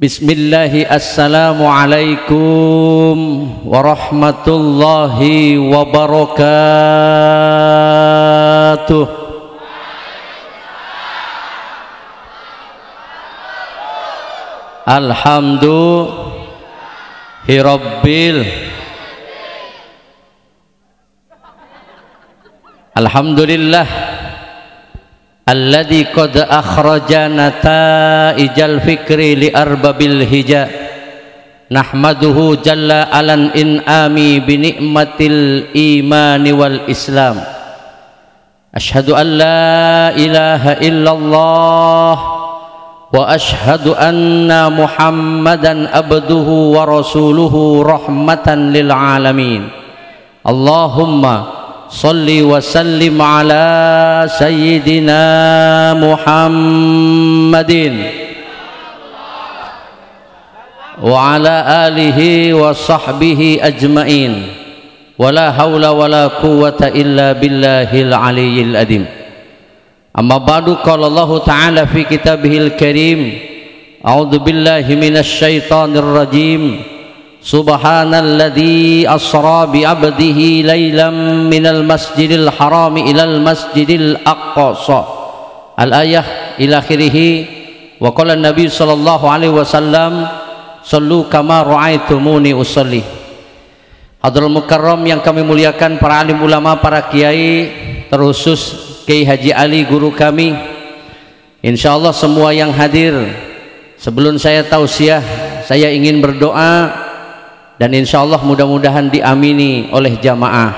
Bismillahi, assalamualaikum warahmatullahi wabarakatuh. Alhamdulillah alladzi qad akhraja nataijal fikri li arbabil hija, nahmaduhu jalla alan in'ami bi ni'matil imani wal islam. Asyhadu an la ilaha illallah wa asyhadu anna muhammadan abduhu wa rasuluhu rahmatan lil alamin. Allahumma salli wa sallim ala sayyidina Muhammadin wa ala alihi wa sahbihi ajma'in. Wala hawla wala quwwata illa billahil aliyyil adim. Amma ba'du, qala Allah ta'ala fi kitabihil karim, a'udzu billahi minasy syaithanir rajim. Subhanalladzi asra bi 'abdihi lailan minal masjidil harami ilal masjidil aqsa. Al-ayah ila akhirih. Wa qala Nabi sallallahu alaihi wasallam, sallu kama ra'aitumuni usolli. Hadratul mukarram yang kami muliakan, para alim ulama, para kiai, terkhusus Kiai Haji Ali guru kami. Insyaallah semua yang hadir, sebelum saya tausiah, saya ingin berdoa dan insyaallah mudah-mudahan diamini oleh jamaah.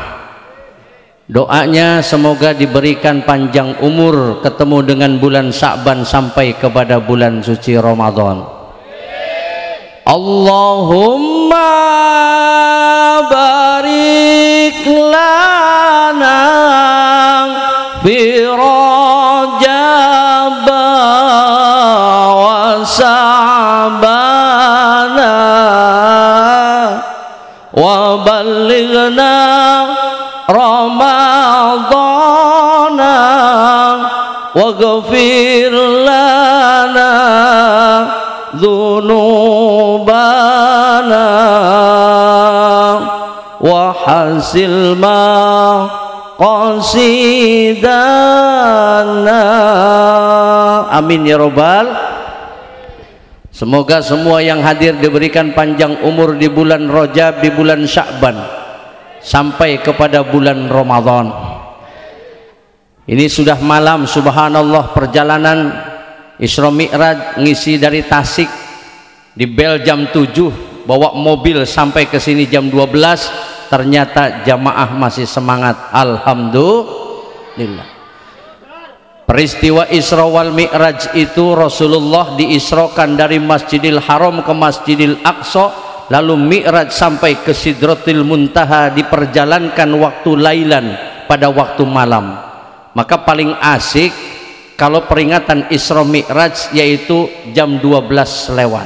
Doanya semoga diberikan panjang umur, ketemu dengan bulan Sya'ban sampai kepada bulan suci Ramadan. Allahumma barik lana fi Rajab wa Sya'ban wa ballighna Ramadana waghfir lana dzunubana wa hasil maqasidana. Amin ya rabbal. Semoga semua yang hadir diberikan panjang umur di bulan Rajab, di bulan Sya'ban sampai kepada bulan Ramadan. Ini sudah malam, subhanallah, perjalanan Isra Mi'raj ngisi dari Tasik di bel jam 7, bawa mobil sampai ke sini jam 12, ternyata jamaah masih semangat. Alhamdulillah. Peristiwa Isra wal Mi'raj itu Rasulullah diisrokan dari Masjidil Haram ke Masjidil Aqsa, lalu Mi'raj sampai ke Sidratil Muntaha, diperjalankan waktu lailan, pada waktu malam. Maka paling asik kalau peringatan Isra Mi'raj yaitu jam 12 lewat.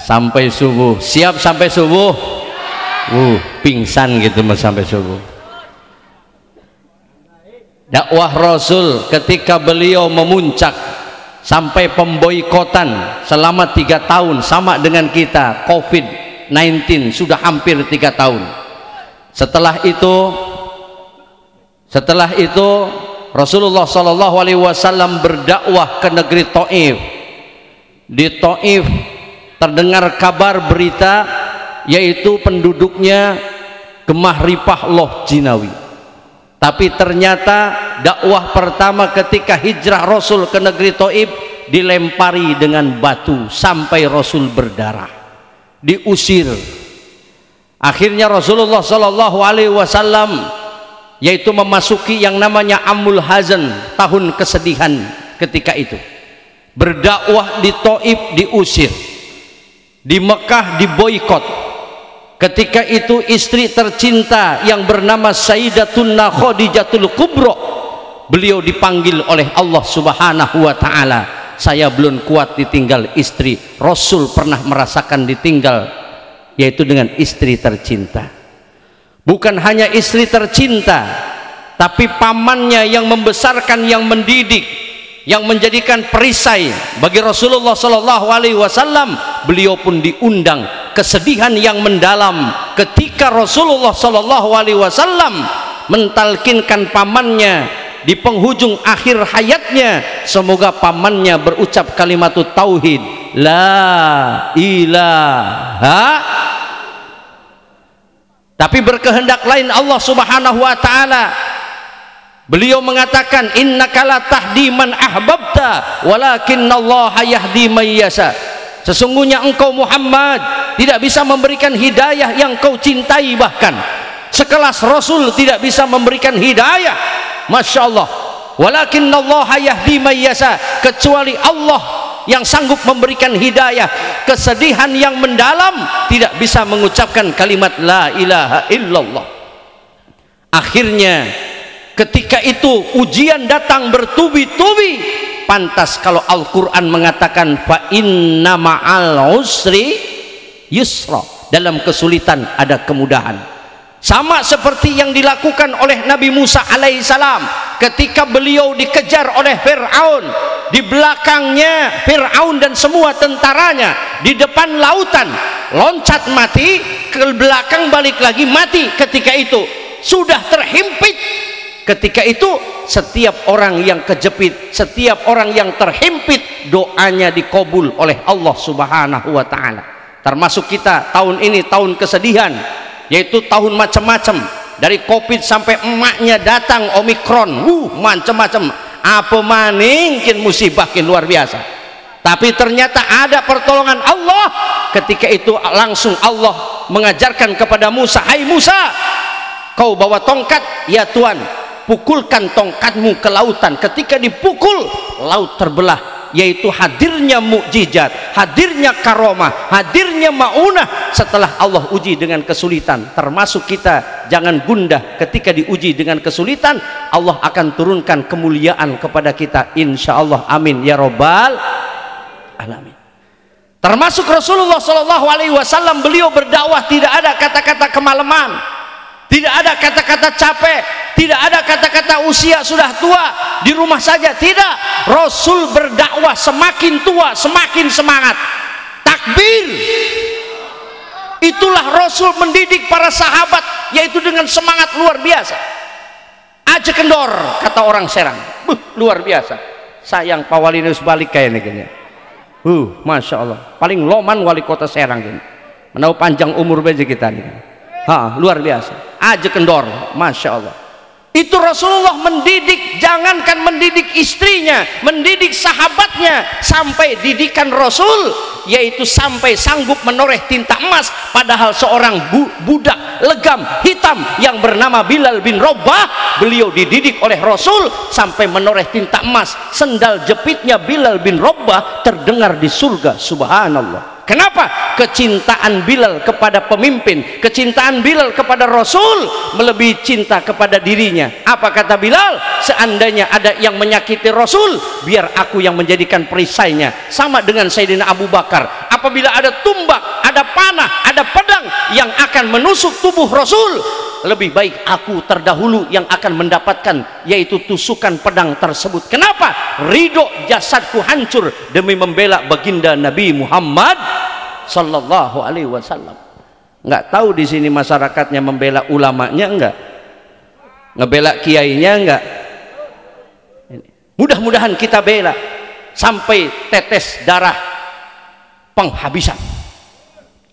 Sampai subuh, siap sampai subuh? Pingsan gitu mas sampai subuh. Dakwah Rasul ketika beliau memuncak sampai pemboikotan selama 3 tahun, sama dengan kita, COVID-19 sudah hampir 3 tahun. Setelah itu Rasulullah Shallallahu Alaihi Wasallam berdakwah ke negeri Taif. Di Taif terdengar kabar berita yaitu penduduknya gemah ripah loh jinawi. Tapi ternyata dakwah pertama ketika hijrah Rasul ke negeri Taif dilempari dengan batu sampai Rasul berdarah, diusir. Akhirnya Rasulullah Shallallahu Alaihi Wasallam yaitu memasuki yang namanya Amul Hazan, tahun kesedihan ketika itu. Berdakwah di Taif diusir, di Mekah diboikot. Ketika itu istri tercinta yang bernama Sayyidatuna Khadijatul Kubra, beliau dipanggil oleh Allah Subhanahu wa taala. Saya belum kuat ditinggal istri. Rasul pernah merasakan ditinggal, yaitu dengan istri tercinta. Bukan hanya istri tercinta, tapi pamannya yang membesarkan, yang mendidik, yang menjadikan perisai bagi Rasulullah sallallahu alaihi wasallam. Beliau pun diundang kesedihan yang mendalam ketika Rasulullah sallallahu alaihi wasallam mentalkinkan pamannya di penghujung akhir hayatnya, semoga pamannya berucap kalimat tauhid, la ilaha. Tapi berkehendak lain Allah subhanahu wa ta'ala, beliau mengatakan, innaka la tahdi man ahbabta walakinallaha yahdi man yasha. Sesungguhnya engkau Muhammad tidak bisa memberikan hidayah yang kau cintai, bahkan sekelas Rasul tidak bisa memberikan hidayah. Masya Allah. Walakinallaha yahdi man yasha, kecuali Allah yang sanggup memberikan hidayah. Kesedihan yang mendalam tidak bisa mengucapkan kalimat la ilaha illallah. Akhirnya ketika itu ujian datang bertubi-tubi. Pantas kalau Al-Quran mengatakan fa inna ma'al usri yusra, dalam kesulitan ada kemudahan. Sama seperti yang dilakukan oleh Nabi Musa alaihissalam ketika beliau dikejar oleh Fir'aun. Di belakangnya Fir'aun dan semua tentaranya, di depan lautan loncat mati, ke belakang balik lagi mati. Ketika itu sudah terhimpit. Ketika itu setiap orang yang kejepit, setiap orang yang terhimpit, doanya dikabul oleh Allah subhanahu wa ta'ala. Termasuk kita tahun ini tahun kesedihan, yaitu tahun macam-macam, dari COVID sampai emaknya datang Omikron, macam-macam, apa maningkin musibah luar biasa. Tapi ternyata ada pertolongan Allah. Ketika itu langsung Allah mengajarkan kepada Musa, hai Musa, kau bawa tongkat, ya Tuhan, pukulkan tongkatmu ke lautan. Ketika dipukul, laut terbelah, yaitu hadirnya mukjizat, hadirnya karomah, hadirnya maunah setelah Allah uji dengan kesulitan. Termasuk kita jangan gundah ketika diuji dengan kesulitan, Allah akan turunkan kemuliaan kepada kita, insya Allah. Amin ya robbal alamin. Termasuk Rasulullah sallallahu alaihi wasallam, beliau berdakwah tidak ada kata-kata kemalaman, tidak ada kata-kata capek, tidak ada kata-kata usia sudah tua di rumah saja, tidak. Rasul berdakwah semakin tua semakin semangat. Takbir. Itulah Rasul mendidik para sahabat, yaitu dengan semangat luar biasa. Aja kendor, kata orang Serang. Luar biasa. Sayang Pak Wali Nus balik kayaknya gini. Masya Allah. Paling loman wali kota Serang gini. Menau panjang umur beja kita nih. Luar biasa. Aja kendor, Masya Allah. Itu Rasulullah mendidik, jangankan mendidik istrinya, mendidik sahabatnya, sampai didikan Rasul, yaitu sampai sanggup menoreh tinta emas. Padahal seorang budak legam hitam yang bernama Bilal bin Rabah, beliau dididik oleh Rasul sampai menoreh tinta emas. Sendal jepitnya Bilal bin Rabah terdengar di surga. Subhanallah. Kenapa? Kecintaan Bilal kepada pemimpin, kecintaan Bilal kepada Rasul melebihi cinta kepada dirinya. Apa kata Bilal? Seandainya ada yang menyakiti Rasul, biar aku yang menjadikan perisainya. Sama dengan Sayyidina Abu Bakar. Apabila ada tumbak, ada panah, ada pedang yang akan menusuk tubuh Rasul, lebih baik aku terdahulu yang akan mendapatkan, yaitu tusukan pedang tersebut. Kenapa? Ridho jasadku hancur demi membela baginda Nabi Muhammad sallallahu alaihi wasallam. Nggak tahu di sini masyarakatnya membela ulamanya enggak, ngebela kiainya enggak. Mudah-mudahan kita bela sampai tetes darah penghabisan.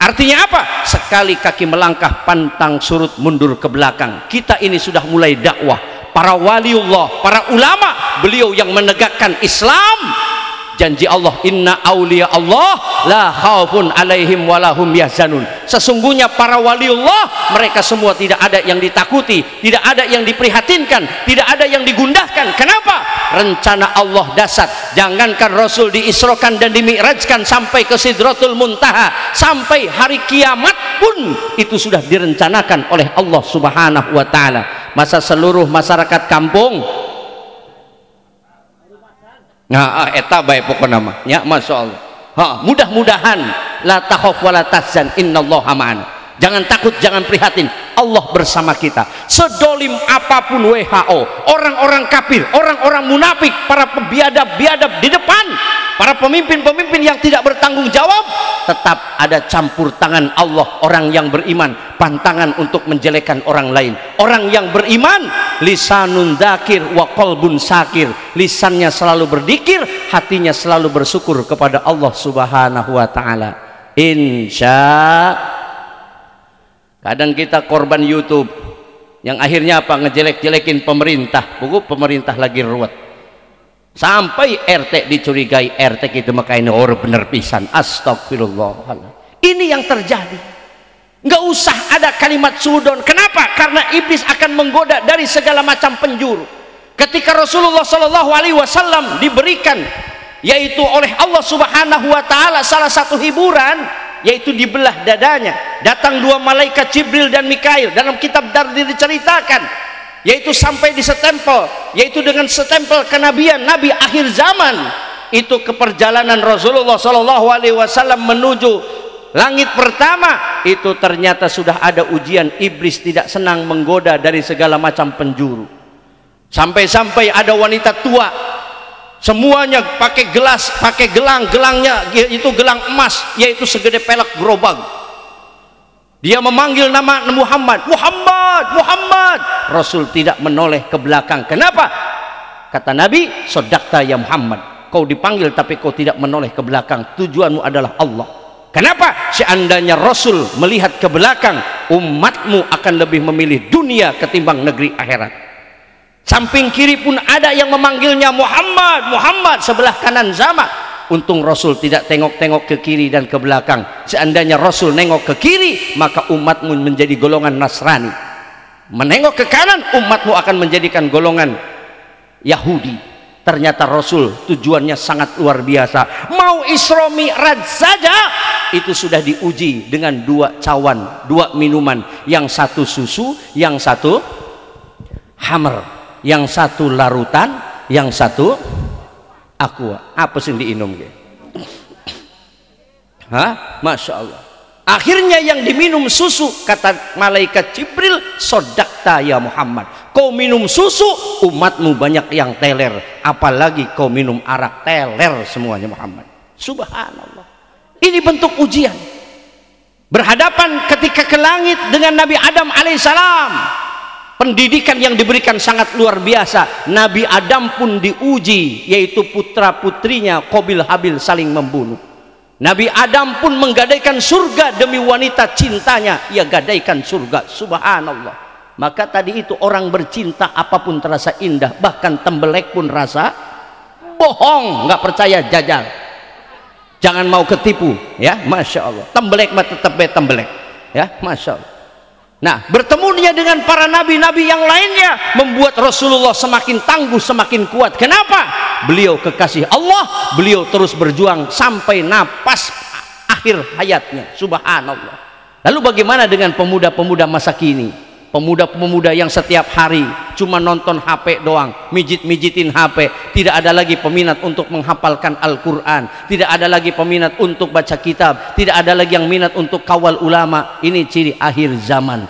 Artinya apa? Sekali kaki melangkah pantang surut mundur ke belakang. Kita ini sudah mulai dakwah. Para waliullah, para ulama, beliau yang menegakkan Islam. Janji Allah, inna auliya Allah la khaufun alaihim walahum yahzanun. Sesungguhnya para waliullah, mereka semua tidak ada yang ditakuti, tidak ada yang diprihatinkan, tidak ada yang digundahkan. Kenapa? Rencana Allah dasar. Jangankan Rasul diisrokan dan dimi'rajkan sampai ke Sidratul Muntaha, sampai hari kiamat pun itu sudah direncanakan oleh Allah subhanahu wa ta'ala. Masa seluruh masyarakat kampung eta baik pokoknya mah ya, Masya Allah. Mudah-mudahan la takhaf wa la tahzan innallaha ma'ana. Jangan takut, jangan prihatin, Allah bersama kita. Sedolim apapun WHO, orang-orang kafir, orang-orang munafik, para biadab-biadab di depan, para pemimpin-pemimpin yang tidak bertanggung jawab, tetap ada campur tangan Allah. Orang yang beriman pantangan untuk menjelekkan orang lain. Orang yang beriman lisanun dzakir wa qalbun syakir, lisannya selalu berzikir, hatinya selalu bersyukur kepada Allah Subhanahu wa taala. Kadang kita korban YouTube yang akhirnya apa, ngejelek-jelekin pemerintah. Pokok pemerintah lagi ruwet, sampai RT dicurigai, RT gitu makanya orang bener pisan. Astagfirullah. Ini yang terjadi. Nggak usah ada kalimat sudon. Kenapa? Karena iblis akan menggoda dari segala macam penjuru. Ketika Rasulullah SAW diberikan, yaitu oleh Allah Subhanahu wa taala, salah satu hiburan, yaitu dibelah dadanya. Datang dua malaikat Jibril dan Mikail. Dalam kitab Dardir diceritakan, yaitu sampai di setempel, yaitu dengan setempel kenabian Nabi akhir zaman. Itu ke perjalanan Rasulullah SAW menuju langit pertama. Itu ternyata sudah ada ujian. Iblis tidak senang menggoda dari segala macam penjuru. Sampai-sampai ada wanita tua, semuanya pakai gelas, pakai gelang, gelangnya itu gelang emas, yaitu segede pelek gerobak. Dia memanggil nama Muhammad, Muhammad, Muhammad. Rasul tidak menoleh ke belakang. Kenapa? Kata Nabi, sodakta ya Muhammad, kau dipanggil tapi kau tidak menoleh ke belakang. Tujuanmu adalah Allah. Kenapa? Seandainya Rasul melihat ke belakang, umatmu akan lebih memilih dunia ketimbang negeri akhirat. Samping kiri pun ada yang memanggilnya Muhammad, Muhammad. Sebelah kanan sama. Untung Rasul tidak tengok-tengok ke kiri dan ke belakang. Seandainya Rasul nengok ke kiri, maka umatmu menjadi golongan Nasrani. Menengok ke kanan, umatmu akan menjadikan golongan Yahudi. Ternyata Rasul tujuannya sangat luar biasa. Mau Isra Mi'raj saja itu sudah diuji dengan dua cawan, dua minuman. Yang satu susu, yang satu hammer, yang satu larutan, yang satu aqua. Apa sih diinum ke? Hah? Masya Allah. Akhirnya yang diminum susu, kata malaikat Jibril, sodakta ya Muhammad, kau minum susu, umatmu banyak yang teler, apalagi kau minum arak, teler semuanya Muhammad. Subhanallah. Ini bentuk ujian. Berhadapan ketika ke langit dengan Nabi Adam alaihissalam, pendidikan yang diberikan sangat luar biasa. Nabi Adam pun diuji, yaitu putra putrinya Qabil Habil saling membunuh. Nabi Adam pun menggadaikan surga demi wanita cintanya, ia gadaikan surga. Subhanallah. Maka tadi itu orang bercinta apapun terasa indah, bahkan tembelek pun rasa bohong. Nggak percaya jajal, jangan mau ketipu ya. Masya Allah. Tembelek mah tetap tembelek ya. Masya Allah. Nah, bertemunya dengan para nabi-nabi yang lainnya membuat Rasulullah semakin tangguh, semakin kuat. Kenapa? Beliau kekasih Allah, beliau terus berjuang sampai napas akhir hayatnya. Subhanallah. Lalu bagaimana dengan pemuda-pemuda masa kini? Pemuda-pemuda yang setiap hari cuma nonton HP doang, mijit-mijitin HP, tidak ada lagi peminat untuk menghafalkan Al-Quran, tidak ada lagi peminat untuk baca kitab, tidak ada lagi yang minat untuk kawal ulama. Ini ciri akhir zaman.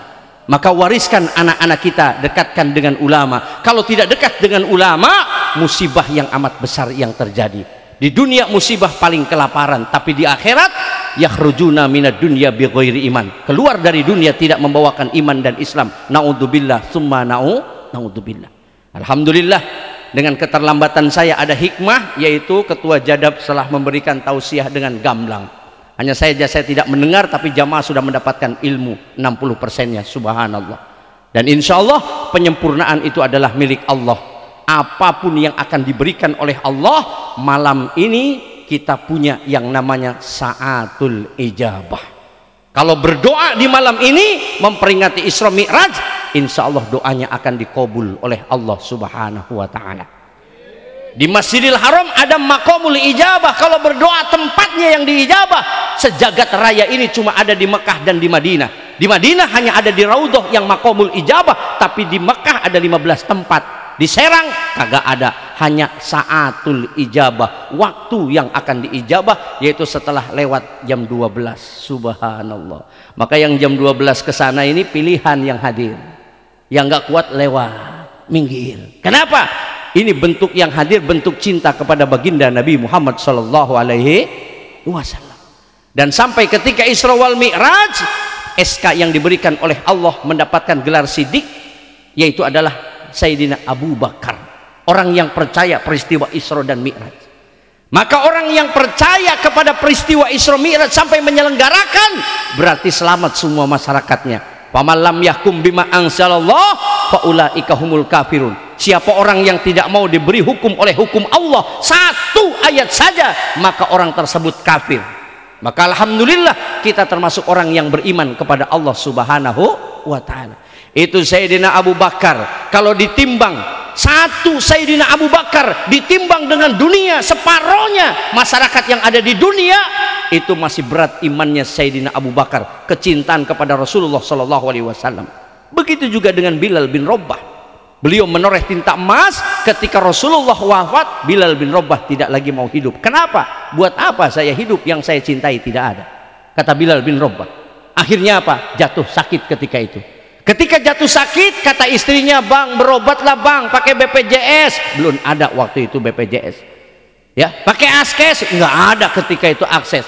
Maka wariskan anak-anak kita, dekatkan dengan ulama. Kalau tidak dekat dengan ulama, musibah yang amat besar yang terjadi. Di dunia musibah paling kelaparan, tapi di akhirat yakhrujuna minad dunya bighairi iman, keluar dari dunia tidak membawakan iman dan Islam. Naudzubillah summa naudzubillah. Alhamdulillah, dengan keterlambatan saya ada hikmah, yaitu ketua Jadab setelah memberikan tausiah dengan gamblang. Hanya saya tidak mendengar, tapi jamaah sudah mendapatkan ilmu 60%-nya. Subhanallah. Dan insya Allah penyempurnaan itu adalah milik Allah. Apapun yang akan diberikan oleh Allah, malam ini kita punya yang namanya sa'atul ijabah. Kalau berdoa di malam ini memperingati Isra Mi'raj, insya Allah doanya akan dikabul oleh Allah Subhanahu wa ta'ala. Di Masjidil Haram ada maqamul ijabah. Kalau berdoa tempatnya yang diijabah. Sejagat raya ini cuma ada di Mekah dan di Madinah. Di Madinah hanya ada di Raudhah yang maqamul ijabah, tapi di Mekah ada 15 tempat. Di Serang kagak ada, hanya saatul ijabah, waktu yang akan diijabah, yaitu setelah lewat jam 12. Subhanallah. Maka yang jam 12 ke sana ini pilihan yang hadir, yang nggak kuat lewat, minggir. Kenapa? Ini bentuk yang hadir, bentuk cinta kepada baginda Nabi Muhammad sallallahu alaihi wasallam. Dan sampai ketika Isra wal Mi'raj, SK yang diberikan oleh Allah mendapatkan gelar Siddiq, yaitu adalah Sayyidina Abu Bakar, orang yang percaya peristiwa Isra dan Mi'raj. Maka orang yang percaya kepada peristiwa Isra Mi'raj sampai menyelenggarakan, berarti selamat semua masyarakatnya. Faman lam yahkum bima anzalallah faulaika humul kafirun. Siapa orang yang tidak mau diberi hukum oleh hukum Allah, satu ayat saja, maka orang tersebut kafir. Maka alhamdulillah kita termasuk orang yang beriman kepada Allah Subhanahu wa ta'ala. Itu Sayyidina Abu Bakar, kalau ditimbang satu Sayyidina Abu Bakar ditimbang dengan dunia separohnya masyarakat yang ada di dunia, itu masih berat imannya Sayyidina Abu Bakar, kecintaan kepada Rasulullah sallallahu alaihi wasallam. Begitu juga dengan Bilal bin Rabah. Beliau menoreh tinta emas ketika Rasulullah wafat. Bilal bin Rabah tidak lagi mau hidup. Kenapa? Buat apa saya hidup, yang saya cintai tidak ada, kata Bilal bin Rabah. Akhirnya apa? Jatuh sakit ketika itu. Ketika jatuh sakit, kata istrinya, bang berobatlah bang, pakai BPJS. Belum ada waktu itu BPJS, ya. Pakai askes, nggak ada ketika itu akses,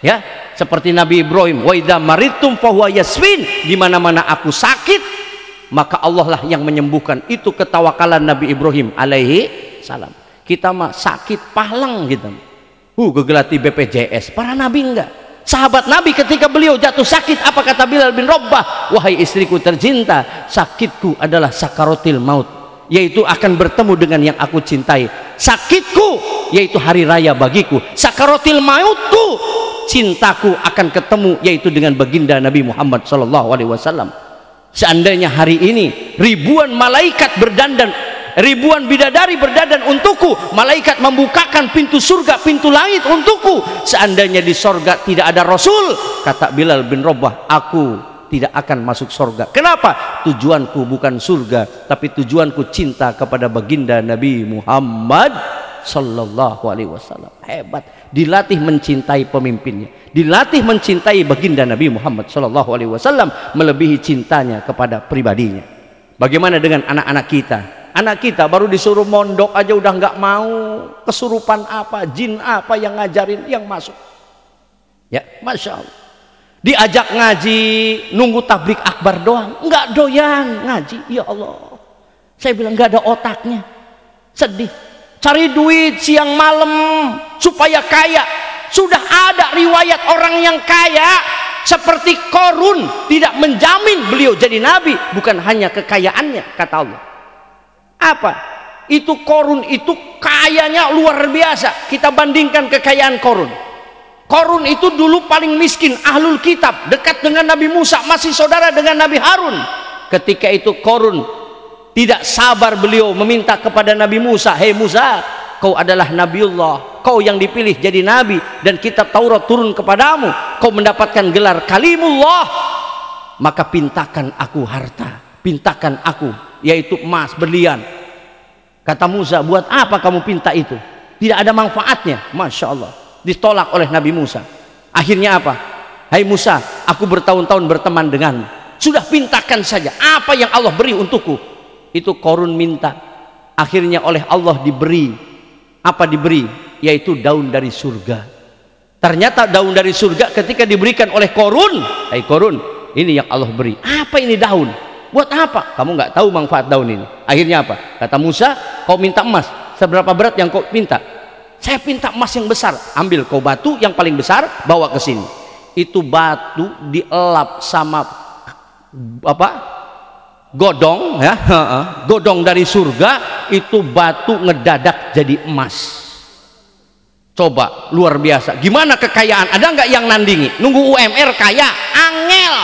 ya. Seperti Nabi Ibrahim, wa idza maridtum fahuwa yasfin, di mana-mana aku sakit maka Allah lah yang menyembuhkan. Itu ketawakalan Nabi Ibrahim alaihi salam. Kita mah sakit palang gitu, gegelati BPJS. Para nabi enggak. Sahabat Nabi ketika beliau jatuh sakit, apa kata Bilal bin Rabah? Wahai istriku tercinta, sakitku adalah sakaratil maut, yaitu akan bertemu dengan yang aku cintai. Sakitku yaitu hari raya bagiku, sakaratil mautku, cintaku akan ketemu yaitu dengan baginda Nabi Muhammad sallallahu alaihi wasallam. Seandainya hari ini ribuan malaikat berdandan, ribuan bidadari berdandan untukku, malaikat membukakan pintu surga, pintu langit untukku, seandainya di sorga tidak ada Rasul, kata Bilal bin Rabah, aku tidak akan masuk sorga. Kenapa? Tujuanku bukan surga, tapi tujuanku cinta kepada baginda Nabi Muhammad sallallahu alaihi wasallam. Hebat, dilatih mencintai pemimpinnya, dilatih mencintai baginda Nabi Muhammad sallallahu alaihi wasallam melebihi cintanya kepada pribadinya. Bagaimana dengan anak-anak kita? Anak kita baru disuruh mondok aja udah nggak mau. Kesurupan apa, jin apa yang ngajarin, yang masuk, ya masya Allah. Diajak ngaji, nunggu tablik akbar doang, nggak doyan ngaji. Ya Allah, saya bilang nggak ada otaknya, sedih. Cari duit siang malam supaya kaya. Sudah ada riwayat orang yang kaya seperti Qarun tidak menjamin beliau jadi nabi, bukan hanya kekayaannya, kata Allah. Apa? Itu Qarun itu kayanya luar biasa. Kita bandingkan kekayaan Qarun. Qarun itu dulu paling miskin, ahlul kitab, dekat dengan Nabi Musa, masih saudara dengan Nabi Harun. Ketika itu Qarun tidak sabar, beliau meminta kepada Nabi Musa, hei Musa, kau adalah Nabiullah, kau yang dipilih jadi nabi, dan kitab Taurat turun kepadamu, kau mendapatkan gelar Kalimullah, maka pintakan aku harta, pintakan aku, yaitu emas, berlian. Kata Musa, buat apa kamu pinta itu? Tidak ada manfaatnya. Masya Allah, ditolak oleh Nabi Musa. Akhirnya apa? Hai Musa, aku bertahun-tahun berteman denganmu, sudah pintakan saja apa yang Allah beri untukku. Itu Qarun minta, akhirnya oleh Allah diberi. Apa diberi? Yaitu daun dari surga. Ternyata daun dari surga ketika diberikan oleh Qarun, hai Qarun, ini yang Allah beri. Apa ini daun? Buat apa? Kamu nggak tahu manfaat daun ini. Akhirnya apa? Kata Musa, kau minta emas, seberapa berat yang kau minta? Saya minta emas yang besar. Ambil kau batu yang paling besar, bawa ke sini. Itu batu dielap sama apa? Godong, ya, godong dari surga, itu batu ngedadak jadi emas. Coba, luar biasa. Gimana kekayaan? Ada nggak yang nandingi? Nunggu UMR kaya, angel,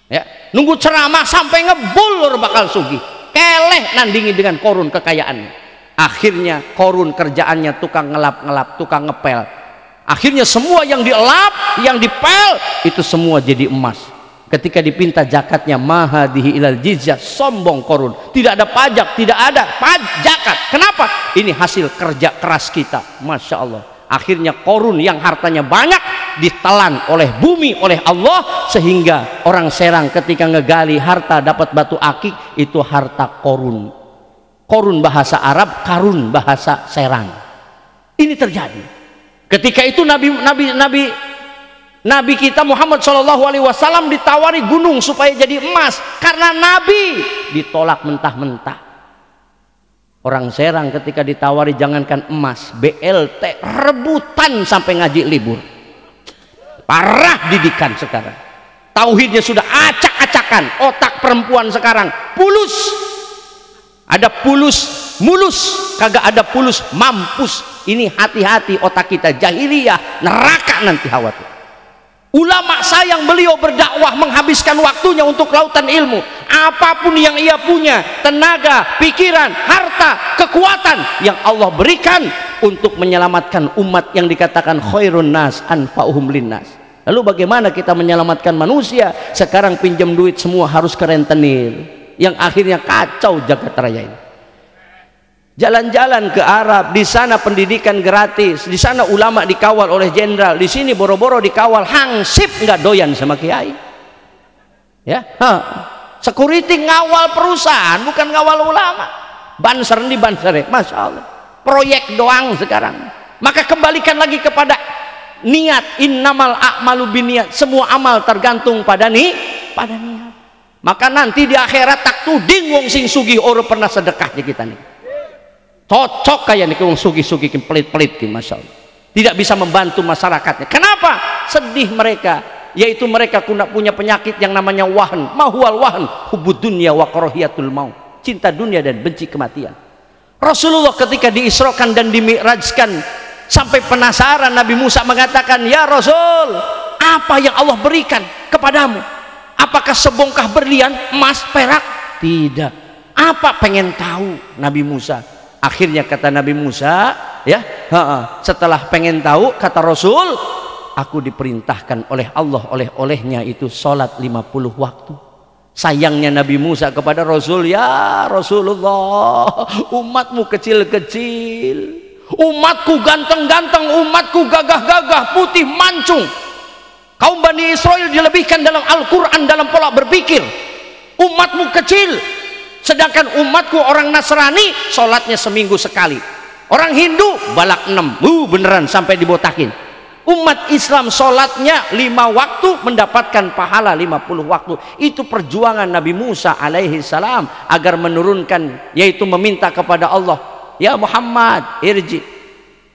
ya. Nunggu ceramah sampai ngebulur bakal sugih, keleh nandingi dengan Qarun kekayaannya. Akhirnya Qarun kerjaannya tukang ngelap-ngelap, tukang ngepel. Akhirnya semua yang dielap, yang dipel, itu semua jadi emas. Ketika dipinta zakatnya, mahadihi ilal jizyah, sombong Qarun, tidak ada pajak, tidak ada zakat. Kenapa? Kenapa? Ini hasil kerja keras kita. Masya Allah. Akhirnya Korun yang hartanya banyak ditelan oleh bumi, oleh Allah, sehingga orang Serang ketika ngegali harta dapat batu akik, itu harta Korun. Korun bahasa Arab, Karun bahasa Serang. Ini terjadi. Ketika itu Nabi kita Muhammad SAW ditawari gunung supaya jadi emas karena Nabi ditolak mentah-mentah. Orang Serang ketika ditawari jangankan emas, BLT rebutan sampai ngaji libur. Parah didikan sekarang. Tauhidnya sudah acak-acakan. Otak perempuan sekarang pulus. Ada pulus mulus, kagak ada pulus mampus. Ini hati-hati, otak kita jahiliyah, neraka nanti khawatir. Ulama sayang beliau berdakwah, menghabiskan waktunya untuk lautan ilmu. Apapun yang ia punya, tenaga, pikiran, harta, kekuatan yang Allah berikan untuk menyelamatkan umat yang dikatakan khairun nas anfa'uhum linnas. Lalu bagaimana kita menyelamatkan manusia? Sekarang pinjam duit semua harus ke rentenir, yang akhirnya kacau jagat raya ini. Jalan-jalan ke Arab, di sana pendidikan gratis, di sana ulama dikawal oleh jenderal, di sini boro-boro dikawal hansip, nggak doyan sama kiai. Ya, security ngawal perusahaan, bukan ngawal ulama. Banser di banser, masya Allah. Proyek doang sekarang. Maka kembalikan lagi kepada niat. Innamal a'malu biniat. Semua amal tergantung pada niat. Maka nanti di akhirat tak tuding wong sing sugih ora pernah sedekah di kita nih. Cocok kayak nih wong sugih-sugih pelit-pelit, masya Allah. Tidak bisa membantu masyarakatnya. Kenapa? Sedih mereka, yaitu mereka punya penyakit yang namanya wahn. Mahual wahn, hubud dunya wa karahiyatul maut. Cinta dunia dan benci kematian. Rasulullah ketika diisrokan dan dimi'rajkan, sampai penasaran Nabi Musa mengatakan, ya Rasul, apa yang Allah berikan kepadamu? Apakah sebongkah berlian, emas, perak? Tidak. Apa? Pengen tahu Nabi Musa. Akhirnya kata Nabi Musa, ya, setelah pengen tahu, kata Rasul, aku diperintahkan oleh Allah, olehnya itu sholat 50 waktu. Sayangnya Nabi Musa kepada Rasul, ya Rasulullah, umatmu kecil-kecil, umatku ganteng-ganteng, umatku gagah-gagah, putih mancung. Kaum Bani Israel dilebihkan dalam Al-Quran dalam pola berpikir. Umatmu kecil, sedangkan umatku orang Nasrani sholatnya seminggu sekali. Orang Hindu balak 6, beneran sampai dibotakin. Umat Islam sholatnya 5 waktu, mendapatkan pahala 50 waktu. Itu perjuangan Nabi Musa alaihi salam agar menurunkan, yaitu meminta kepada Allah, ya Muhammad irji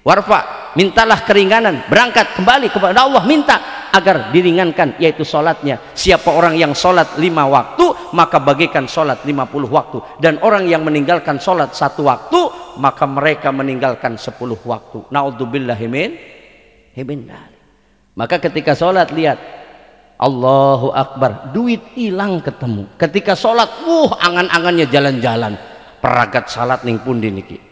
warfa, mintalah keringanan, berangkat kembali kepada Allah, minta agar diringankan, yaitu sholatnya. Siapa orang yang sholat 5 waktu, maka bagikan sholat 50 waktu. Dan orang yang meninggalkan sholat 1 waktu, maka mereka meninggalkan 10 waktu. Na'udzubillahi min dzalik. Maka ketika sholat, lihat, Allahu Akbar, duit hilang ketemu. Ketika sholat, angan-angannya jalan-jalan, peragat salat ning pundi niki,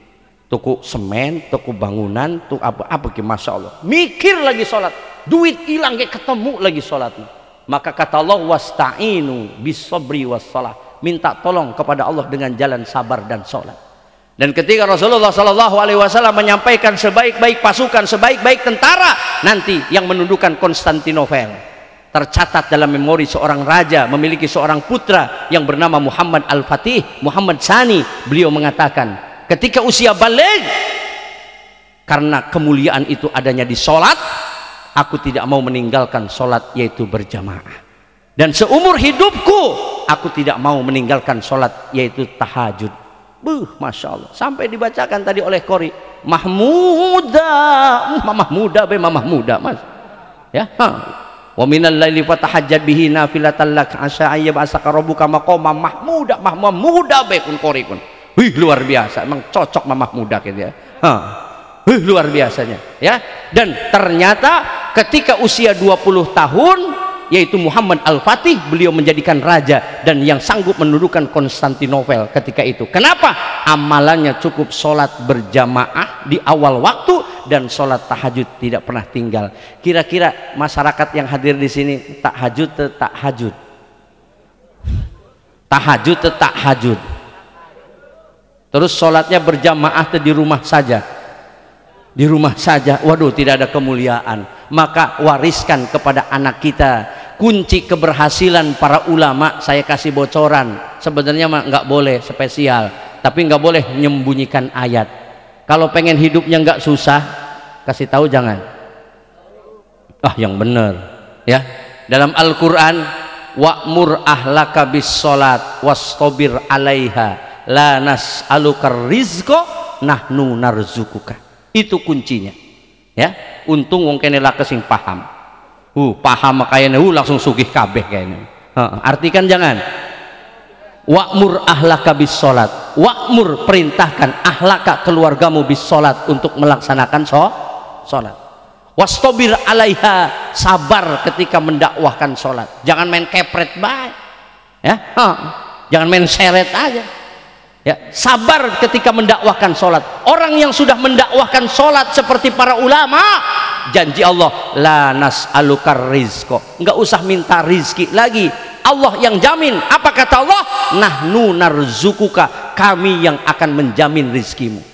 tuku semen, tuku bangunan, tuku apa ki, masya Allah. Mikir lagi sholat, duit hilang kayak ketemu lagi sholatnya. Maka kata Allah, wasta'inu bis-sabri was-shalah, minta tolong kepada Allah dengan jalan sabar dan sholat. Dan ketika Rasulullah SAW menyampaikan sebaik-baik pasukan, sebaik-baik tentara nanti yang menundukkan Konstantinopel, tercatat dalam memori seorang raja memiliki seorang putra yang bernama Muhammad Al-Fatih, Muhammad Sani. Beliau mengatakan, ketika usia balik, karena kemuliaan itu adanya di sholat, aku tidak mau meninggalkan sholat, yaitu berjamaah. Dan seumur hidupku aku tidak mau meninggalkan sholat, yaitu tahajud. Masya Allah, sampai dibacakan tadi oleh Qori, mamah muda mas, ya, wa minal laili fatahajjad bihi nafilatan lak asa ayyab asaka rabbuka maqama mahmuda be kun Qori kun. Luar biasa, emang cocok mamah muda gitu ya. Luar biasanya, ya. Dan ternyata ketika usia 20 tahun, yaitu Muhammad Al-Fatih, beliau menjadikan raja dan yang sanggup menundukkan Konstantinopel ketika itu. Kenapa? Amalannya cukup sholat berjamaah di awal waktu dan sholat tahajud tidak pernah tinggal. Kira-kira masyarakat yang hadir di sini tahajud Terus sholatnya berjamaah di rumah saja, di rumah saja. Waduh, tidak ada kemuliaan. Maka wariskan kepada anak kita. Kunci keberhasilan para ulama, saya kasih bocoran, sebenarnya mah nggak boleh spesial, tapi nggak boleh menyembunyikan ayat. Kalau pengen hidupnya nggak susah, kasih tahu jangan. Yang benar ya. Dalam Al-Quran, wa'mur ahlaka bis sholat wastabir alaiha la nas'alukar rizqa nahnu narzukuka. Itu kuncinya ya. Untung wong kene lakes sing paham. Paham kayaknya langsung sugih kabeh kayaknya. Artikan jangan. Wa'mur ahlaka bis sholat. Wa'mur, perintahkan, ahlaka, keluargamu, bis sholat, untuk melaksanakan sholat. Wastabir alaiha, sabar ketika mendakwahkan sholat. Jangan main kepret baik ya. Jangan main seret aja ya. Sabar ketika mendakwahkan sholat. Orang yang sudah mendakwahkan sholat seperti para ulama, janji Allah, la nas'alukar rizqa, nggak usah minta rizki lagi, Allah yang jamin. Apa kata Allah? Nahnu narzukuka, kami yang akan menjamin rizkimu.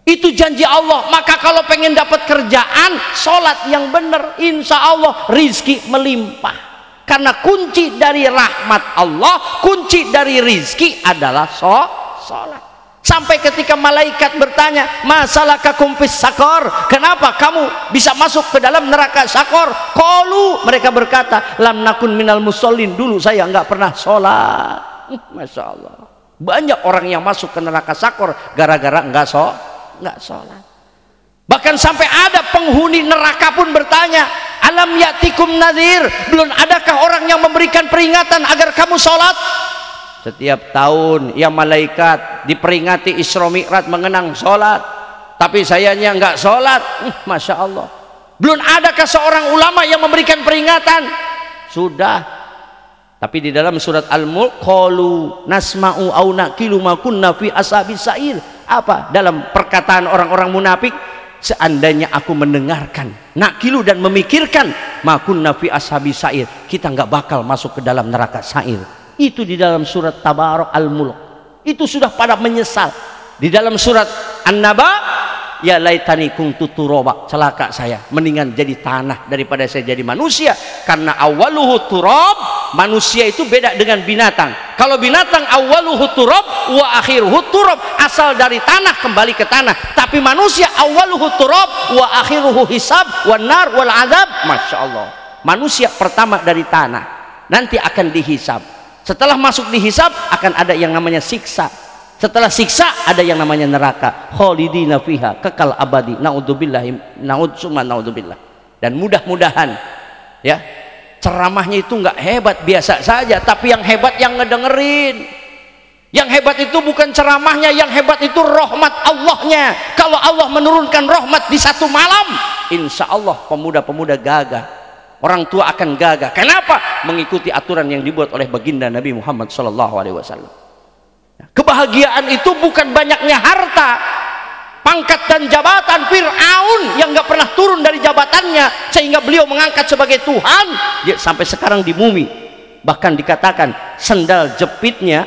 Itu janji Allah. Maka kalau pengen dapat kerjaan, sholat yang benar, insya Allah rizki melimpah. Karena kunci dari rahmat Allah, kunci dari rizki adalah sholat. Sampai ketika malaikat bertanya, masalakakum fis sakor, kenapa kamu bisa masuk ke dalam neraka sakor? Qalu, mereka berkata, lam nakun minal musallin, dulu saya nggak pernah sholat. Masya Allah, banyak orang yang masuk ke neraka sakor gara-gara nggak sholat. Bahkan sampai ada penghuni neraka pun bertanya, alam yatikum nadhir, belum adakah orang yang memberikan peringatan agar kamu sholat? Setiap tahun ya malaikat diperingati Isra Mi'raj mengenang sholat, tapi sayanya nggak sholat. Masya Allah, belum adakah seorang ulama yang memberikan peringatan? Sudah. Tapi di dalam surat Al-Mulk, qalu nasma'u au naqilu ma kunna fi ashabis sa'ir. Apa? Dalam perkataan orang-orang munafik, seandainya aku mendengarkan, naqilu, dan memikirkan, ma kunna fi ashabis sa'ir, kita nggak bakal masuk ke dalam neraka sa'ir. Itu di dalam surat Tabarak Al-Mulk. Itu sudah pada menyesal. Di dalam surat An-Naba, ya laitani kuntu turaba, celaka saya, mendingan jadi tanah daripada saya jadi manusia. Karena awaluhu turab, manusia itu beda dengan binatang. Kalau binatang awaluhu turab wa akhiruhu turab, asal dari tanah kembali ke tanah. Tapi manusia awaluhu turab wa akhiruhu hisab wan nar wal azab. Masya Allah, manusia pertama dari tanah, nanti akan dihisab. Setelah masuk dihisab akan ada yang namanya siksa. Setelah siksa ada yang namanya neraka. Khalidina fiha, kekal abadi. Naudzubillah. Dan mudah-mudahan ya, ceramahnya itu nggak hebat, biasa saja, tapi yang hebat yang ngedengerin. Yang hebat itu bukan ceramahnya, yang hebat itu rahmat Allahnya. Kalau Allah menurunkan rahmat di satu malam, insya Allah pemuda-pemuda gagah, orang tua akan gagah. Kenapa? Mengikuti aturan yang dibuat oleh baginda Nabi Muhammad SAW. Kebahagiaan itu bukan banyaknya harta, pangkat dan jabatan. Fir'aun yang nggak pernah turun dari jabatannya sehingga beliau mengangkat sebagai Tuhan, dia sampai sekarang di bumi. Bahkan dikatakan sendal jepitnya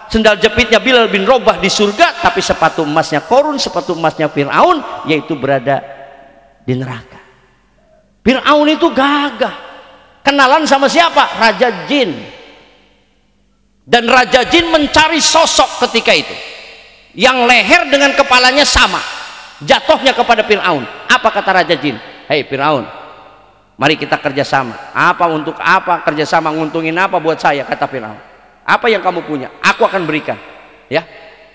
sendal jepitnya Bilal bin Rabah di surga, tapi sepatu emasnya Qarun, sepatu emasnya Fir'aun, yaitu berada di neraka. Fir'aun itu gagah, kenalan sama siapa? Raja Jin. Dan Raja Jin mencari sosok ketika itu yang leher dengan kepalanya sama, jatuhnya kepada Fir'aun. Apa kata Raja Jin? Hei Fir'aun, mari kita kerjasama. Apa, untuk apa kerjasama? Nguntungin apa buat saya? Kata Fir'aun. Apa yang kamu punya? Aku akan berikan. Ya,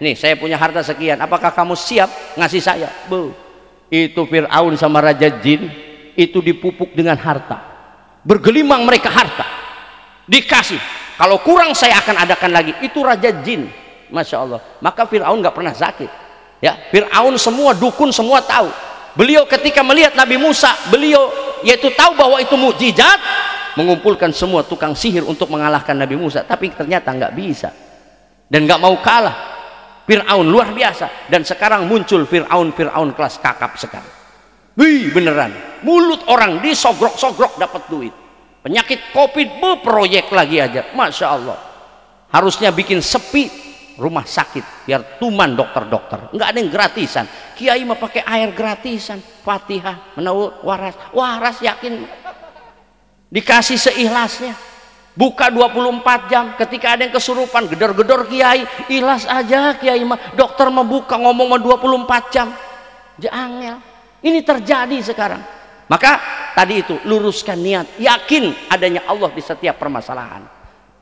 nih saya punya harta sekian, apakah kamu siap ngasih saya? Itu Fir'aun sama Raja Jin itu dipupuk dengan harta, bergelimang mereka harta, dikasih, kalau kurang saya akan adakan lagi. Itu Raja Jin, Masya Allah. Maka Fir'aun nggak pernah sakit ya. Fir'aun semua dukun semua tahu. Beliau ketika melihat Nabi Musa, beliau yaitu tahu bahwa itu mukjizat, mengumpulkan semua tukang sihir untuk mengalahkan Nabi Musa, tapi ternyata nggak bisa dan nggak mau kalah. Fir'aun luar biasa. Dan sekarang muncul Fir'aun kelas kakap sekarang. Wih, beneran, mulut orang disogrok-sogrok dapat duit. Penyakit COVID, proyek lagi aja, Masya Allah. Harusnya bikin sepi rumah sakit biar tuman dokter-dokter, nggak ada yang gratisan. Kiai mah pakai air gratisan, Fatihah, menawar, waras yakin dikasih seikhlasnya. Buka 24 jam, ketika ada yang kesurupan gedor-gedor kiai, ikhlas aja kiai mah, dokter mah buka ngomong mah 24 jam. Jangel. Ini terjadi sekarang. Maka tadi itu luruskan niat, yakin adanya Allah di setiap permasalahan.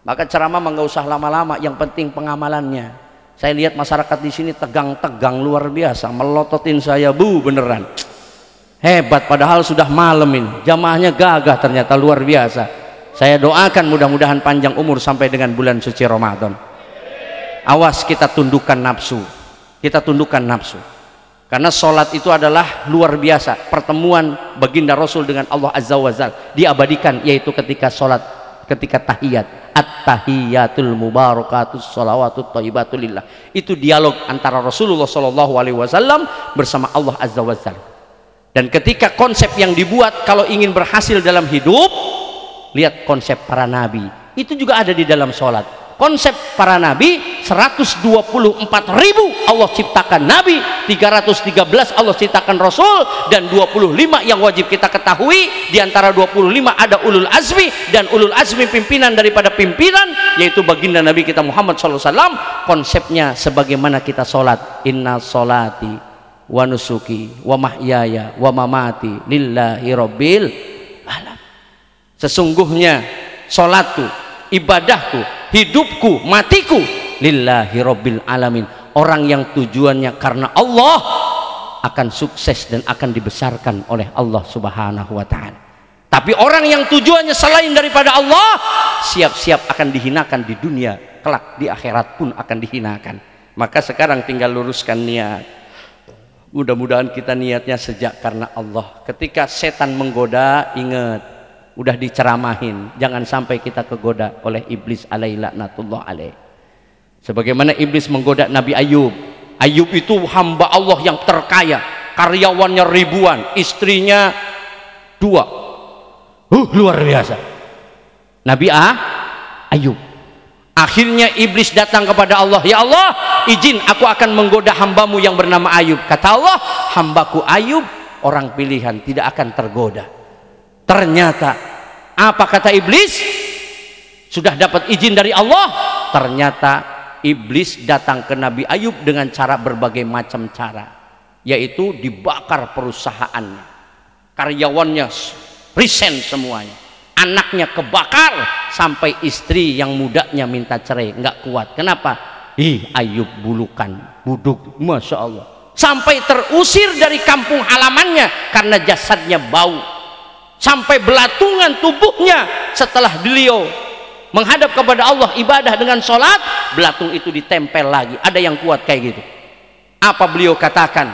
Maka ceramah nggak usah lama-lama, yang penting pengamalannya. Saya lihat masyarakat di sini tegang-tegang luar biasa, melototin saya bu beneran. Hebat, padahal sudah malam ini, jamaahnya gagah ternyata luar biasa. Saya doakan mudah-mudahan panjang umur sampai dengan bulan suci Ramadan. Awas kita tundukkan nafsu, kita tundukkan nafsu. Karena sholat itu adalah luar biasa, pertemuan baginda Rasul dengan Allah Azza wa Jalla diabadikan, yaitu ketika sholat, ketika tahiyat, at-tahiyatul mubarakatus sholawatut thayyibatul lillah. Itu dialog antara Rasulullah SAW bersama Allah Azza wa Jalla. Dan ketika konsep yang dibuat kalau ingin berhasil dalam hidup, lihat konsep para nabi, itu juga ada di dalam sholat. Konsep para nabi, 124.000 Allah ciptakan nabi, 313 Allah ciptakan rasul, dan 25 yang wajib kita ketahui. Di antara 25 ada ulul azmi, dan ulul azmi pimpinan daripada pimpinan yaitu baginda Nabi kita Muhammad SAW. Konsepnya sebagaimana kita sholat, inna sholati wa nusuki wa mahyaya wa mamati lillahi rabbil alam. Sesungguhnya sholatku, ibadahku, hidupku, matiku lillahi rabbil alamin. Orang yang tujuannya karena Allah akan sukses dan akan dibesarkan oleh Allah subhanahu wa ta'ala. Tapi orang yang tujuannya selain daripada Allah, siap-siap akan dihinakan di dunia, kelak di akhirat pun akan dihinakan. Maka sekarang tinggal luruskan niat. Mudah-mudahan kita niatnya sejak karena Allah. Ketika setan menggoda, ingat, udah diceramahin, jangan sampai kita kegoda oleh iblis alaihi laknatullah alaih. Sebagaimana iblis menggoda Nabi Ayub. Ayub itu hamba Allah yang terkaya, karyawannya ribuan, istrinya 2. Luar biasa Nabi Ayub. Akhirnya iblis datang kepada Allah, ya Allah, izin aku akan menggoda hambamu yang bernama Ayub. Kata Allah, hambaku Ayub orang pilihan, tidak akan tergoda. Ternyata apa kata iblis? Sudah dapat izin dari Allah. Ternyata iblis datang ke Nabi Ayub dengan cara berbagai macam cara, yaitu dibakar perusahaannya, karyawannya resign semuanya, anaknya kebakar, sampai istri yang mudanya minta cerai, nggak kuat. Kenapa? Ayub bulukan, buduk, masya Allah, sampai terusir dari kampung halamannya karena jasadnya bau. Sampai belatungan tubuhnya setelah beliau menghadap kepada Allah ibadah dengan sholat, belatung itu ditempel lagi. Ada yang kuat kayak gitu. Apa beliau katakan?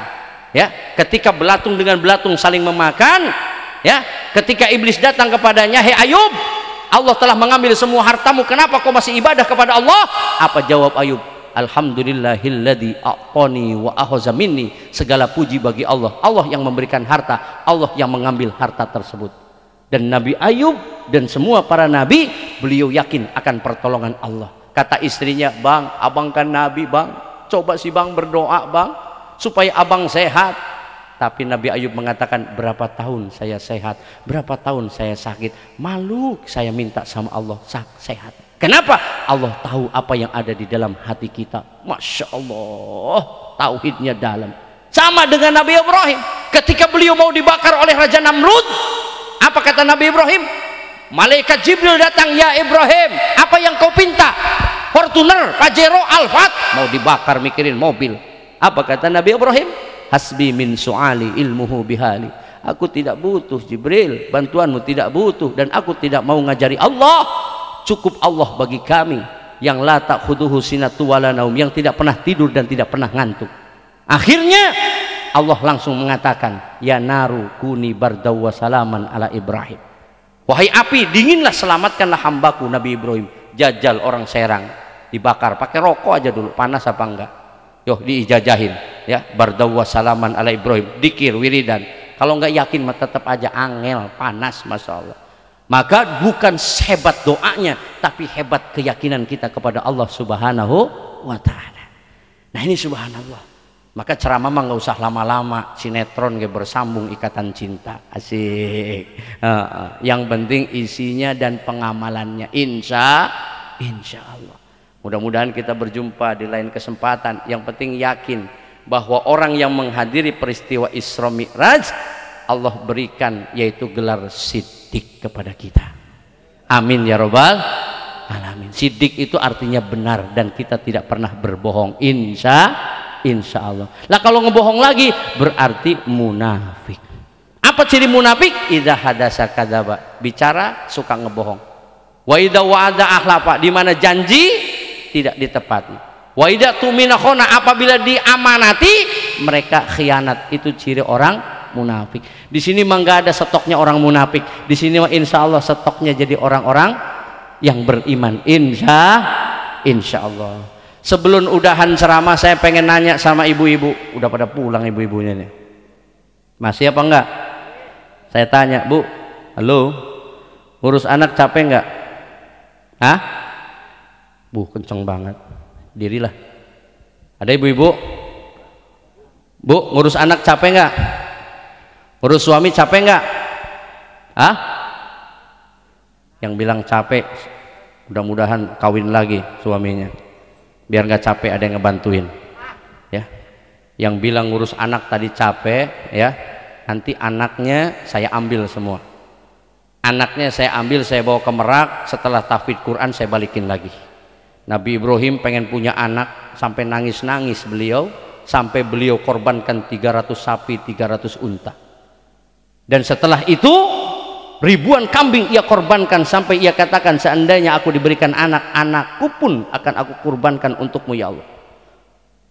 Ya, ketika belatung dengan belatung saling memakan, ya, ketika iblis datang kepadanya, hei Ayub, Allah telah mengambil semua hartamu, kenapa kau masih ibadah kepada Allah? Apa jawab Ayub? Alhamdulillahilladzi a'tani wa akhadha minni. Segala puji bagi Allah, Allah yang memberikan harta, Allah yang mengambil harta tersebut. Dan Nabi Ayub dan semua para nabi, beliau yakin akan pertolongan Allah. Kata istrinya, bang, abang kan nabi bang, coba si bang berdoa bang supaya abang sehat. Tapi Nabi Ayub mengatakan, berapa tahun saya sehat, berapa tahun saya sakit, malu saya minta sama Allah sehat. Kenapa? Allah tahu apa yang ada di dalam hati kita. Masya Allah, tauhidnya dalam. Sama dengan Nabi Ibrahim, ketika beliau mau dibakar oleh Raja Namrud, apa kata Nabi Ibrahim? Malaikat Jibril datang, ya Ibrahim, apa yang kau pinta? Fortuner, Pajero, Alphard, mau dibakar mikirin mobil. Apa kata Nabi Ibrahim? Hasbi min su'ali ilmuhu bihali. Aku tidak butuh Jibril, bantuanmu tidak butuh, dan aku tidak mau ngajari Allah. Cukup Allah bagi kami yang la ta'khuduhu sinatu wala naum, yang tidak pernah tidur dan tidak pernah ngantuk. Akhirnya Allah langsung mengatakan, ya naru kuni bardaw wa salaman ala Ibrahim. Wahai api, dinginlah, selamatkanlah hambaku Nabi Ibrahim. Jajal orang Serang dibakar, pakai rokok aja dulu, panas apa enggak? Yo, diijajahin ya, bardaw wa salaman ala Ibrahim, dikir, wiridan. Kalau enggak yakin mah tetap aja angel, panas, masya Allah. Maka bukan hebat doanya, tapi hebat keyakinan kita kepada Allah Subhanahu wa ta'ala. Nah ini subhanallah. Maka ceramah mah nggak usah lama-lama, sinetron kayak bersambung ikatan cinta, asik. Yang penting isinya dan pengamalannya, insya Allah. Mudah-mudahan kita berjumpa di lain kesempatan. Yang penting yakin bahwa orang yang menghadiri peristiwa Isra Mi'raj, Allah berikan yaitu gelar siddiq kepada kita. Amin ya robbal alamin. Siddiq itu artinya benar dan kita tidak pernah berbohong, insya Allah. Lah kalau ngebohong lagi berarti munafik. Apa ciri munafik? Idza hadasa kadzaba, bicara suka ngebohong. Wa idza wa'ada akhlafa, di mana janji tidak ditepati. Wa idza tumina khona, apabila diamanati mereka khianat. Itu ciri orang munafik. Di sini mah enggak ada stoknya orang munafik. Di sini mah insya Allah stoknya jadi orang-orang yang beriman, insya Allah. Sebelum udahan ceramah saya pengen nanya sama ibu-ibu. Udah pada pulang ibu-ibunya nih, masih apa enggak? Saya tanya, Bu, halo, ngurus anak capek enggak? Hah? Bu, kenceng banget, dirilah. Ada ibu-ibu? Bu, ngurus anak capek enggak? Ngurus suami capek enggak? Hah? Yang bilang capek mudah-mudahan kawin lagi suaminya, biar nggak capek ada yang ngebantuin ya. Yang bilang ngurus anak tadi capek ya, nanti anaknya saya ambil semua. Anaknya saya ambil, saya bawa ke Merak, setelah tahfidz Quran saya balikin lagi. Nabi Ibrahim pengen punya anak sampai nangis-nangis beliau, sampai beliau korbankan 300 sapi 300 unta. Dan setelah itu ribuan kambing ia korbankan, sampai ia katakan, seandainya aku diberikan anak, anakku pun akan aku kurbankan untukmu ya Allah.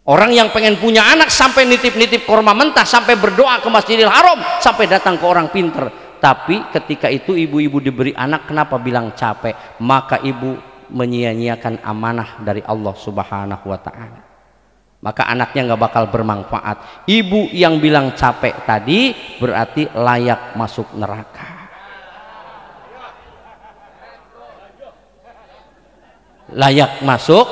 Orang yang pengen punya anak sampai nitip-nitip korma mentah, sampai berdoa ke Masjidil Haram, sampai datang ke orang pinter. Tapi ketika itu ibu-ibu diberi anak, kenapa bilang capek? Maka ibu menyia-nyiakan amanah dari Allah Subhanahu wa ta'ala. Maka anaknya nggak bakal bermanfaat. Ibu yang bilang capek tadi berarti layak masuk neraka. Layak masuk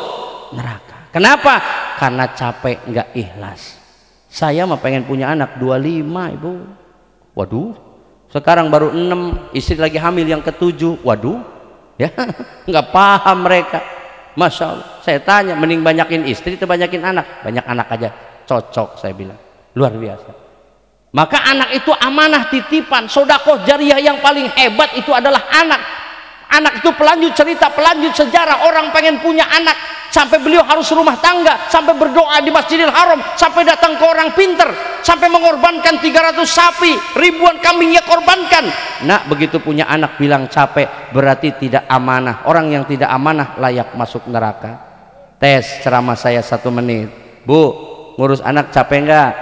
neraka. Kenapa? Karena capek nggak ikhlas. Saya mah pengen punya anak 25 ibu. Waduh, sekarang baru 6, istri lagi hamil yang ke-7. Waduh, ya nggak paham mereka. Masya Allah. Saya tanya, mending banyakin istri atau banyakin anak? Banyak anak aja, cocok saya bilang. Luar biasa. Maka anak itu amanah titipan. Sodakoh jariah yang paling hebat itu adalah anak. Anak itu pelanjut cerita, pelanjut sejarah. Orang pengen punya anak, sampai beliau harus rumah tangga, sampai berdoa di Masjidil Haram, sampai datang ke orang pinter, sampai mengorbankan 300 sapi, ribuan kambing ia korbankan. Nah, begitu punya anak bilang capek, berarti tidak amanah. Orang yang tidak amanah layak masuk neraka. Tes ceramah saya 1 menit. Bu, ngurus anak capek enggak?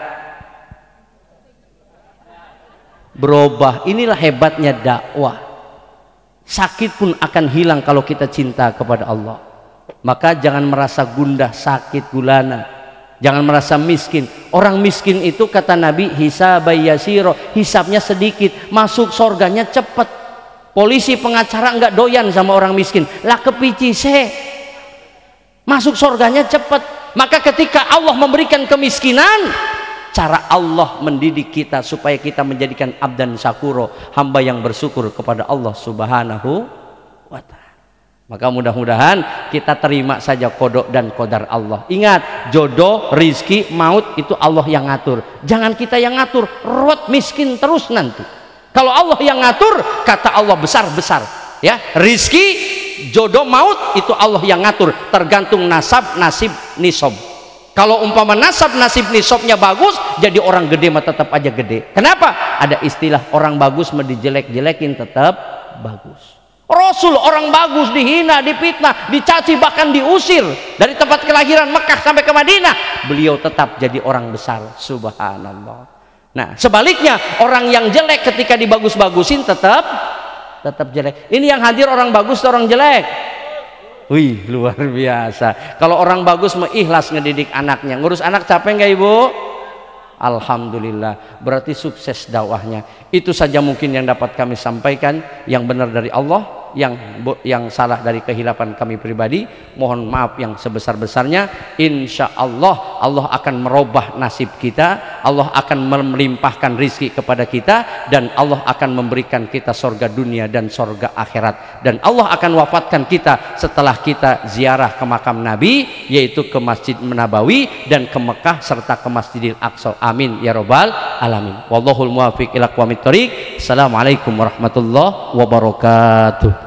Berubah. Inilah hebatnya dakwah. Sakit pun akan hilang kalau kita cinta kepada Allah. Maka jangan merasa gundah, sakit, gulana. Jangan merasa miskin. Orang miskin itu kata Nabi, hisabai yasiro, hisabnya sedikit, masuk surganya cepat. Polisi pengacara nggak doyan sama orang miskin. Lah kepici se, masuk surganya cepat. Maka ketika Allah memberikan kemiskinan, cara Allah mendidik kita supaya kita menjadikan abdan syakuro, hamba yang bersyukur kepada Allah Subhanahu wa ta'ala. Maka mudah-mudahan kita terima saja kodok dan kodar Allah. Ingat, jodoh, rizki, maut itu Allah yang ngatur. Jangan kita yang ngatur, ruwet miskin terus nanti. Kalau Allah yang ngatur, kata Allah besar-besar. Ya, rizki, jodoh, maut itu Allah yang ngatur. Tergantung nasab, nasib, nisob. Kalau umpama nasab nasib nisabnya bagus, jadi orang gede mah tetap aja gede. Kenapa? Ada istilah orang bagus mah dijelek-jelekin tetap bagus. Rasul orang bagus dihina, difitnah, dicaci, bahkan diusir dari tempat kelahiran Mekah sampai ke Madinah. Beliau tetap jadi orang besar. Subhanallah. Nah, sebaliknya orang yang jelek ketika dibagus-bagusin tetap jelek. Ini yang hadir orang bagus atau orang jelek? Wih, luar biasa. Kalau orang bagus mengikhlas ngedidik anaknya. Ngurus anak capek nggak ibu? Alhamdulillah, berarti sukses dakwahnya. Itu saja mungkin yang dapat kami sampaikan, yang benar dari Allah, yang salah dari kehilapan kami pribadi, mohon maaf yang sebesar-besarnya. Insya Allah Allah akan merubah nasib kita, Allah akan melimpahkan rizki kepada kita, dan Allah akan memberikan kita sorga dunia dan sorga akhirat, dan Allah akan wafatkan kita setelah kita ziarah ke makam Nabi, yaitu ke Masjid Nabawi dan ke Mekah serta ke Masjidil Aqsa. Amin ya rabbal alamin. Wallahul muwaffiq ila aqwamit thoriq. Assalamualaikum warahmatullahi wabarakatuh.